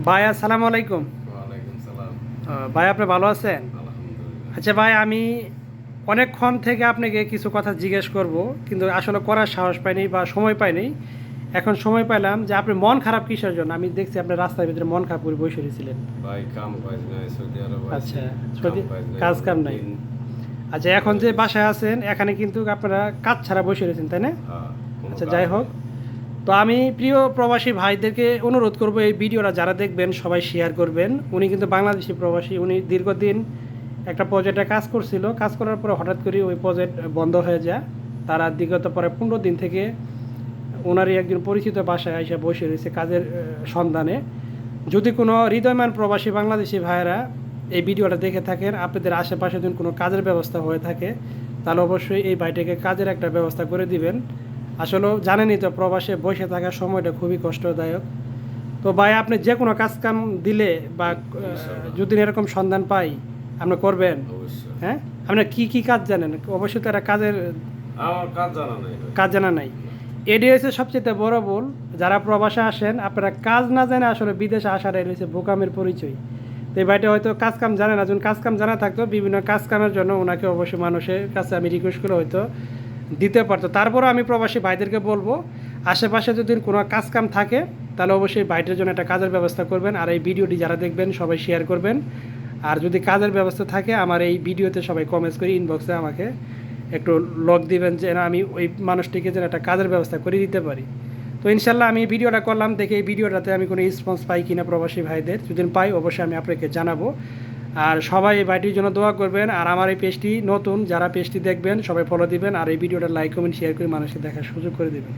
ভাই আসসালামু আলাইকুম। ওয়ালাইকুম সালাম। ভাই আপনি ভালো আছেন? আলহামদুলিল্লাহ। আচ্ছা ভাই, আমি অনেকক্ষণ থেকে আপনাকে কিছু কথা জিজ্ঞেস করব, কিন্তু আসলে করার সাহস পাইনি বা সময় পাইনি। এখন সময় পাইলাম যে আপনি মন খারাপ কিসের জন্য? আমি দেখছি আপনি রাস্তার ভিতরে মন খারাপ করে বসে রয়েছিলেন। ভাই কাম কাজ নাই, সৌদি আরব আইছি। আচ্ছা, কাম সত্যি কাজ নাই কাজ কাম নাই। অনেকদিন আচ্ছা, এখন হয়ে যে গেছে। বাসায় আছেন এখানে কিন্তু আপনারা কাজ ছাড়া বসে রয়েছেন, তাই না? হ্যাঁ, কোনো আচ্ছা, কাজ যাই হোক। নাই। তো আমি প্রিয় প্রবাসী ভাইদেরকে অনুরোধ করব, এই ভিডিওটা যারা দেখবেন সবাই শেয়ার করবেন। উনি কিন্তু বাংলাদেশি প্রবাসী, উনি দীর্ঘদিন একটা প্রজেক্টে কাজ করছিল, কাজ করার পরে হঠাৎ করে ওই প্রজেক্ট বন্ধ হয়ে যায়। তারা বিগত পরে 15 দিন থেকে ওনারই একজন পরিচিত বাসায় এসে বসে রয়েছে কাজের সন্ধানে। যদি কোনো হৃদয়মান প্রবাসী বাংলাদেশি ভাইয়েরা এই ভিডিওটা দেখে থাকেন, আপনাদের আশেপাশে যদি কোনো কাজের ব্যবস্থা হয়ে থাকে, তাহলে অবশ্যই এই ভাইটাকে কাজের একটা ব্যবস্থা করে দিবেন। আসলেও জানেনই তো, প্রবাসে বসে থাকার সময়টা খুবই কষ্টদায়ক। তো ভাই, আপনি যে কোনো কাজ কাম দিলে বা ইনশাআল্লাহ, যদি এরকম সন্ধান পাই, আপনি করবেন? অবশ্যই। হ্যাঁ, আপনার কি কি কাজ জানেন? অবশ্যই তো একটা কাজের আমার কাজ জানা নাই ভাই। কাজ জানা নাই। না। এটি হচ্ছে সবচেয়ে বড় ভুল। যারা প্রবাসে আসেন, আপনারা কাজ না জানে আসলে বিদেশে আসার এর হচ্ছে বোকামের পরিচয়। তো এই ভাইটা হয়তো কাজ কাম জানে না। যখন কাজ কাম জানা থাকতো, বিভিন্ন কাজ কামের জন্য ওনাকে অবশ্যই মানুষের কাছে আমি রিকোয়েস্ট করে হয়তো দিতে পারতো। তারপরও আমি প্রবাসী ভাইদেরকে বলবো, আশেপাশে যদি কোনো কাজ কাম থাকে, তাহলে অবশ্যই ভাইটার জন্য একটা কাজের ব্যবস্থা করবেন। আর এই ভিডিওটি যারা দেখবেন সবাই শেয়ার করবেন। আর যদি কাজের ব্যবস্থা থাকে, আমার এই ভিডিওতে সবাই কমেন্টস করে ইনবক্সে আমাকে একটু লক দিবেন, যেন আমি ওই মানুষটিকে যেন একটা কাজের ব্যবস্থা করে দিতে পারি। তো ইনশাল্লাহ আমি ভিডিওটা করলাম, দেখে এই ভিডিওটাতে আমি কোনো রেসপন্স পাই কিনা প্রবাসী ভাইদের, যদি পাই অবশ্যই আমি আপনাকে জানাবো। আর সবাই এই ভাইটির জন্য দোয়া করবেন। আর আমার এই পেজটি নতুন, যারা পেজটি দেখবেন সবাই ফলো দিবেন। আর এই ভিডিওটা লাইক কমেন্ট শেয়ার করে মানুষকে দেখার সুযোগ করে দেবেন।